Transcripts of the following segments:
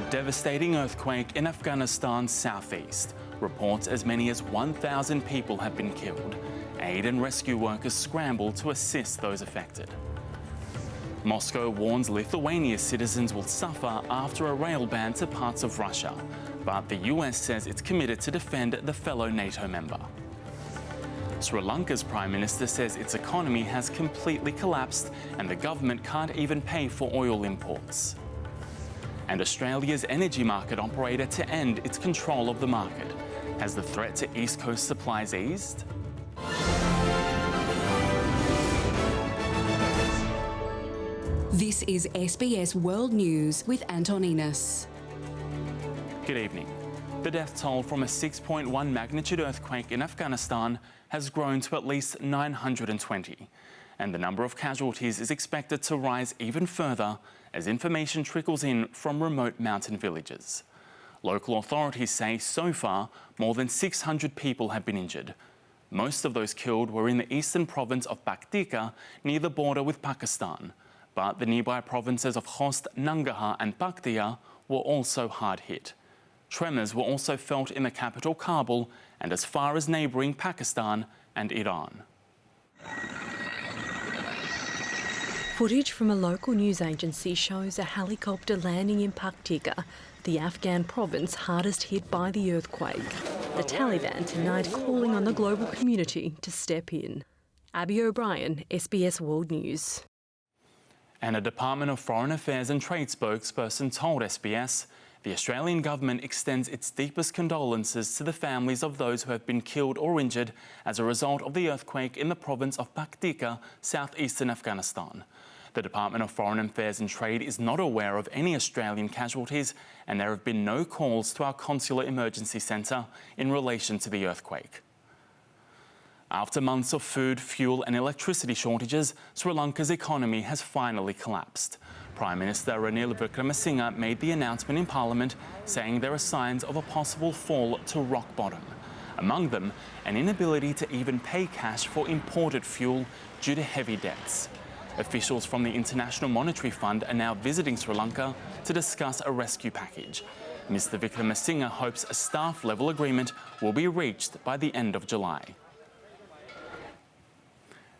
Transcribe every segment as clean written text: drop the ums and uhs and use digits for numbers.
devastating earthquake in Afghanistan's southeast. Reports as many as 1,000 people have been killed. Aid and rescue workers scramble to assist those affected. Moscow warns Lithuania's citizens will suffer after a rail ban to parts of Russia, but the US says it's committed to defend the fellow NATO member. Sri Lanka's Prime Minister says its economy has completely collapsed and the government can't even pay for oil imports. And Australia's energy market operator to end its control of the market. Has the threat to East Coast supplies eased? This is SBS World News with Antoninas. Good evening. The death toll from a 6.1 magnitude earthquake in Afghanistan has grown to at least 920, and the number of casualties is expected to rise even further as information trickles in from remote mountain villages. Local authorities say so far more than 600 people have been injured. Most of those killed were in the eastern province of Paktika near the border with Pakistan, but the nearby provinces of Khost, Nangarhar and Paktia were also hard hit. Tremors were also felt in the capital Kabul and as far as neighbouring Pakistan and Iran. Footage from a local news agency shows a helicopter landing in Paktika, the Afghan province hardest hit by the earthquake. The Taliban tonight calling on the global community to step in. Abby O'Brien, SBS World News. And a Department of Foreign Affairs and Trade spokesperson told SBS the Australian government extends its deepest condolences to the families of those who have been killed or injured as a result of the earthquake in the province of Paktika, southeastern Afghanistan. The Department of Foreign Affairs and Trade is not aware of any Australian casualties, and there have been no calls to our Consular Emergency Centre in relation to the earthquake. After months of food, fuel and electricity shortages, Sri Lanka's economy has finally collapsed. Prime Minister Ranil Wickremesinghe made the announcement in Parliament saying there are signs of a possible fall to rock bottom. Among them, an inability to even pay cash for imported fuel due to heavy debts. Officials from the International Monetary Fund are now visiting Sri Lanka to discuss a rescue package. Mr Wickremesinghe hopes a staff-level agreement will be reached by the end of July.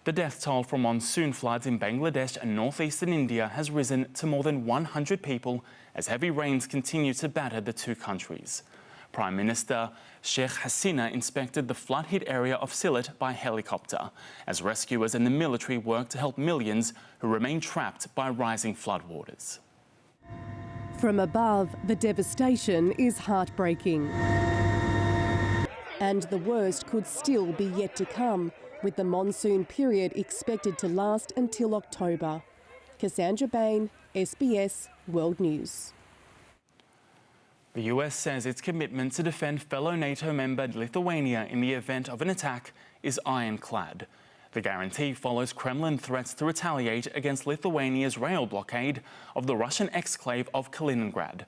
The death toll from monsoon floods in Bangladesh and northeastern India has risen to more than 100 people as heavy rains continue to batter the two countries. Prime Minister Sheikh Hasina inspected the flood-hit area of Sylhet by helicopter as rescuers and the military work to help millions who remain trapped by rising floodwaters. From above, the devastation is heartbreaking. And the worst could still be yet to come, with the monsoon period expected to last until October. Cassandra Bain, SBS World News. The US says its commitment to defend fellow NATO member Lithuania in the event of an attack is ironclad. The guarantee follows Kremlin threats to retaliate against Lithuania's rail blockade of the Russian exclave of Kaliningrad.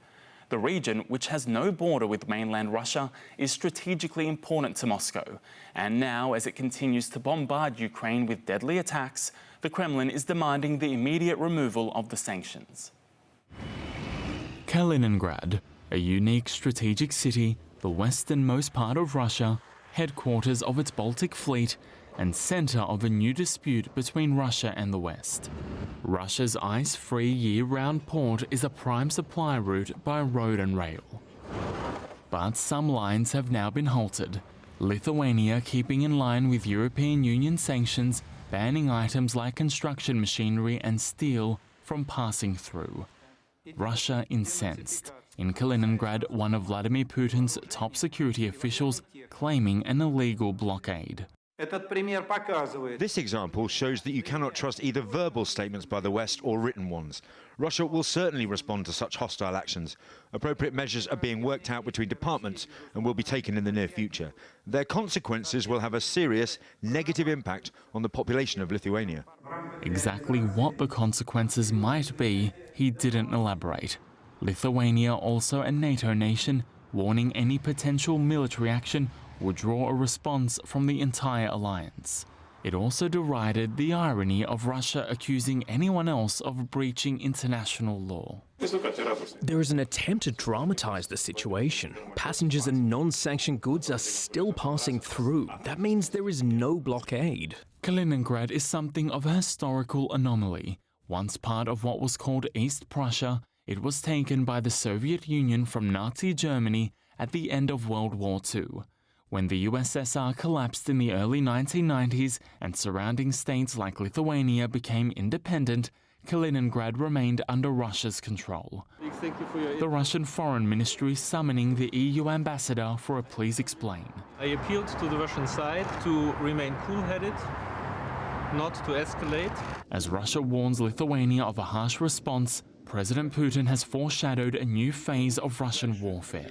The region, which has no border with mainland Russia, is strategically important to Moscow. And now, as it continues to bombard Ukraine with deadly attacks, the Kremlin is demanding the immediate removal of the sanctions. Kaliningrad, a unique strategic city, the westernmost part of Russia, headquarters of its Baltic Fleet, and centre of a new dispute between Russia and the West. Russia's ice-free year-round port is a prime supply route by road and rail. But some lines have now been halted, Lithuania keeping in line with European Union sanctions, banning items like construction machinery and steel from passing through. Russia incensed. In Kaliningrad, one of Vladimir Putin's top security officials claiming an illegal blockade. This example shows that you cannot trust either verbal statements by the West or written ones. Russia will certainly respond to such hostile actions. Appropriate measures are being worked out between departments and will be taken in the near future. Their consequences will have a serious negative impact on the population of Lithuania. Exactly what the consequences might be, he didn't elaborate. Lithuania, also a NATO nation, warning any potential military action will draw a response from the entire alliance. It also derided the irony of Russia accusing anyone else of breaching international law. There is an attempt to dramatise the situation. Passengers and non-sanctioned goods are still passing through. That means there is no blockade. Kaliningrad is something of a historical anomaly. Once part of what was called East Prussia, it was taken by the Soviet Union from Nazi Germany at the end of World War II. When the USSR collapsed in the early 1990s and surrounding states like Lithuania became independent, Kaliningrad remained under Russia's control. The Russian Foreign Ministry summoning the EU ambassador for a please explain. I appealed to the Russian side to remain cool-headed, not to escalate. As Russia warns Lithuania of a harsh response, President Putin has foreshadowed a new phase of Russian warfare.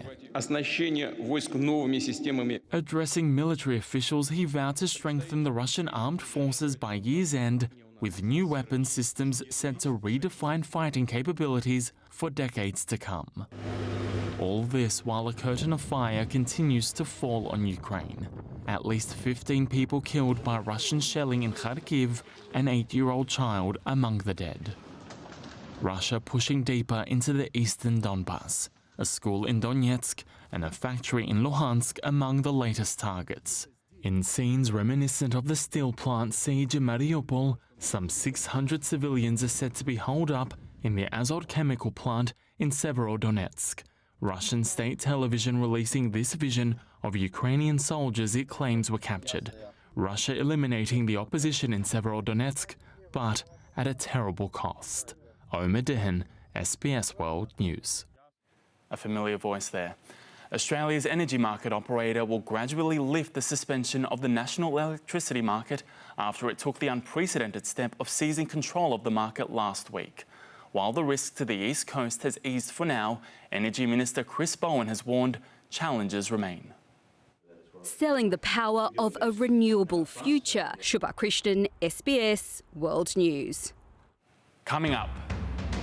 Addressing military officials, he vowed to strengthen the Russian armed forces by year's end, with new weapon systems set to redefine fighting capabilities for decades to come. All this while a curtain of fire continues to fall on Ukraine. At least 15 people killed by Russian shelling in Kharkiv, an 8-year-old child among the dead. Russia pushing deeper into the eastern Donbass, a school in Donetsk and a factory in Luhansk among the latest targets. In scenes reminiscent of the steel plant siege in Mariupol, some 600 civilians are said to be holed up in the Azot chemical plant in Severodonetsk. Russian state television releasing this vision of Ukrainian soldiers it claims were captured. Russia eliminating the opposition in Severodonetsk, but at a terrible cost. Omar Dehen, SBS World News. A familiar voice there. Australia's energy market operator will gradually lift the suspension of the national electricity market after it took the unprecedented step of seizing control of the market last week. While the risk to the East Coast has eased for now, Energy Minister Chris Bowen has warned challenges remain. Selling the power of a renewable future. Shubha Krishnan, SBS World News. Coming up,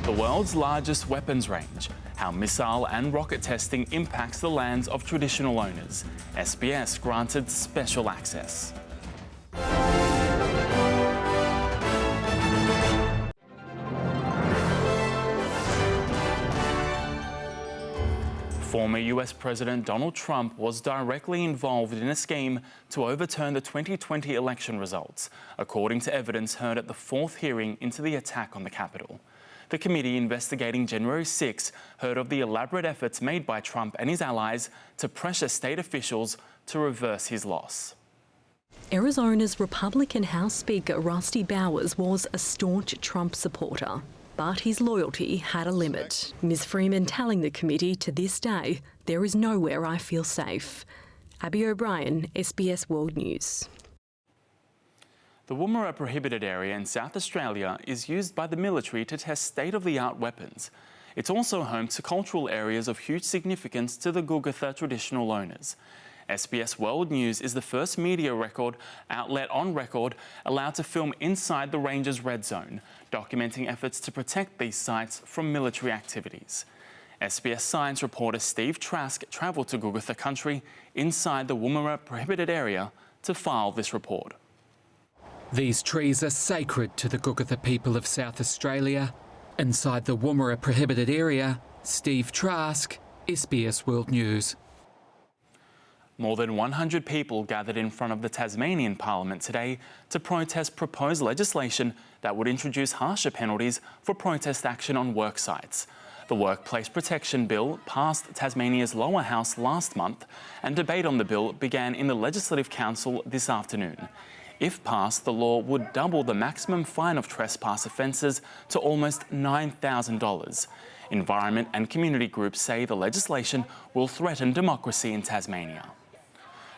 the world's largest weapons range, how missile and rocket testing impacts the lands of traditional owners. SBS granted special access. Former US President Donald Trump was directly involved in a scheme to overturn the 2020 election results, according to evidence heard at the fourth hearing into the attack on the Capitol. The committee investigating January 6 heard of the elaborate efforts made by Trump and his allies to pressure state officials to reverse his loss. Arizona's Republican House Speaker Rusty Bowers was a staunch Trump supporter, but his loyalty had a limit. Ms Freeman telling the committee, to this day, there is nowhere I feel safe. Abby O'Brien, SBS World News. The Woomera Prohibited Area in South Australia is used by the military to test state-of-the-art weapons. It's also home to cultural areas of huge significance to the Gugutha traditional owners. SBS World News is the first media outlet on record allowed to film inside the range's red zone, documenting efforts to protect these sites from military activities. SBS Science reporter Steve Trask travelled to Gugutha country inside the Woomera Prohibited Area to file this report. These trees are sacred to the Gugutha people of South Australia. Inside the Woomera Prohibited Area, Steve Trask, SBS World News. More than 100 people gathered in front of the Tasmanian Parliament today to protest proposed legislation that would introduce harsher penalties for protest action on work sites. The Workplace Protection Bill passed Tasmania's lower house last month, and debate on the bill began in the Legislative Council this afternoon. If passed, the law would double the maximum fine of trespass offences to almost $9,000. Environment and community groups say the legislation will threaten democracy in Tasmania.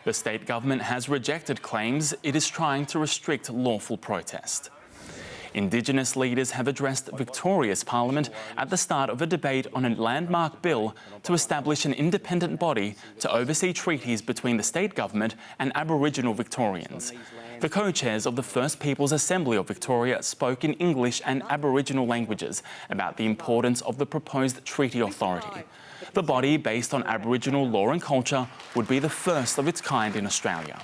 The state government has rejected claims it is trying to restrict lawful protest. Indigenous leaders have addressed Victoria's Parliament at the start of a debate on a landmark bill to establish an independent body to oversee treaties between the state government and Aboriginal Victorians. The co-chairs of the First Peoples Assembly of Victoria spoke in English and Aboriginal languages about the importance of the proposed treaty authority. The body, based on Aboriginal law and culture, would be the first of its kind in Australia.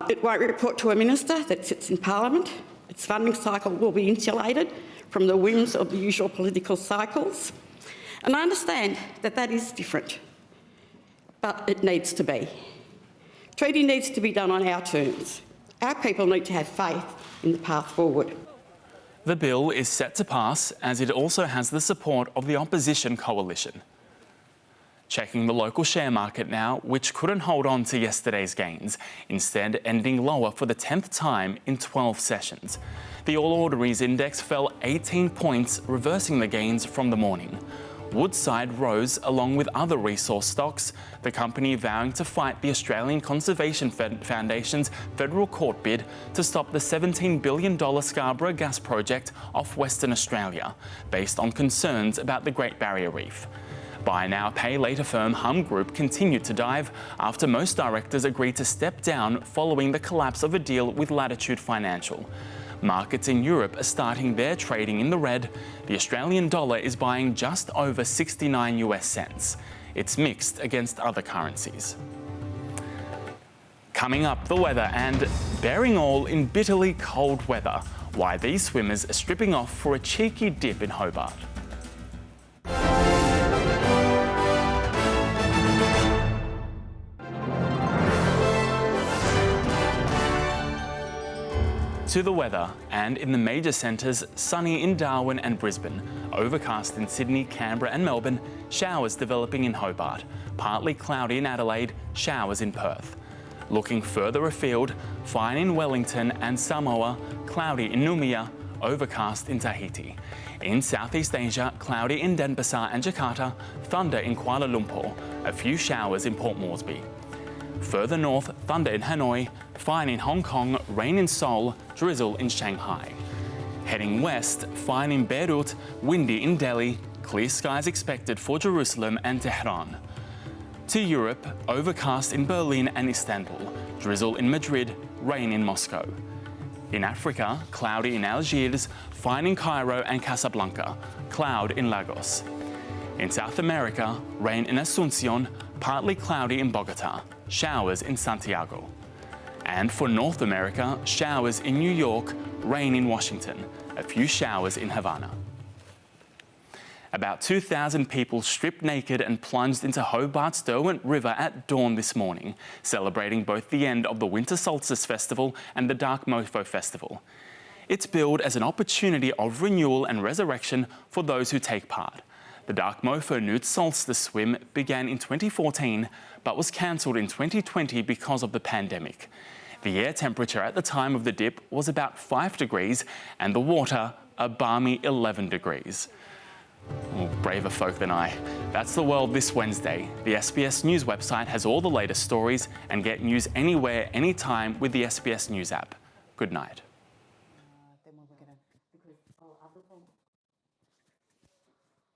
It won't report to a minister that sits in Parliament. Its funding cycle will be insulated from the whims of the usual political cycles. And I understand that that is different, but it needs to be. Treaty needs to be done on our terms. Our people need to have faith in the path forward. The bill is set to pass as it also has the support of the opposition coalition. Checking the local share market now, which couldn't hold on to yesterday's gains, instead ending lower for the 10th time in 12 sessions. The All Ordinaries Index fell 18 points, reversing the gains from the morning. Woodside rose along with other resource stocks, the company vowing to fight the Australian Conservation Foundation's federal court bid to stop the $17 billion Scarborough gas project off Western Australia, based on concerns about the Great Barrier Reef. Buy now, pay later firm Hum Group continued to dive after most directors agreed to step down following the collapse of a deal with Latitude Financial. Markets in Europe are starting their trading in the red. The Australian dollar is buying just over 69 US cents. It's mixed against other currencies. Coming up, the weather and bearing all in bitterly cold weather. Why these swimmers are stripping off for a cheeky dip in Hobart. To the weather, and in the major centres, sunny in Darwin and Brisbane, overcast in Sydney, Canberra and Melbourne, showers developing in Hobart, partly cloudy in Adelaide, showers in Perth. Looking further afield, fine in Wellington and Samoa, cloudy in Noumea, overcast in Tahiti. In Southeast Asia, cloudy in Denpasar and Jakarta, thunder in Kuala Lumpur, a few showers in Port Moresby. Further north, thunder in Hanoi, fine in Hong Kong, rain in Seoul, drizzle in Shanghai. Heading west, fine in Beirut, windy in Delhi, clear skies expected for Jerusalem and Tehran. To Europe, overcast in Berlin and Istanbul, drizzle in Madrid, rain in Moscow. In Africa, cloudy in Algiers, fine in Cairo and Casablanca, cloud in Lagos. In South America, rain in Asunción, partly cloudy in Bogota, showers in Santiago. And for North America, showers in New York, rain in Washington, a few showers in Havana. About 2,000 people stripped naked and plunged into Hobart's Derwent River at dawn this morning, celebrating both the end of the Winter Solstice Festival and the Dark Mofo Festival. It's billed as an opportunity of renewal and resurrection for those who take part. The Dark Mofo Nude Solstice Swim began in 2014 but was cancelled in 2020 because of the pandemic. The air temperature at the time of the dip was about 5 degrees and the water a balmy 11 degrees. Oh, braver folk than I. That's the world this Wednesday. The SBS News website has all the latest stories, and get news anywhere, anytime with the SBS News app. Good night.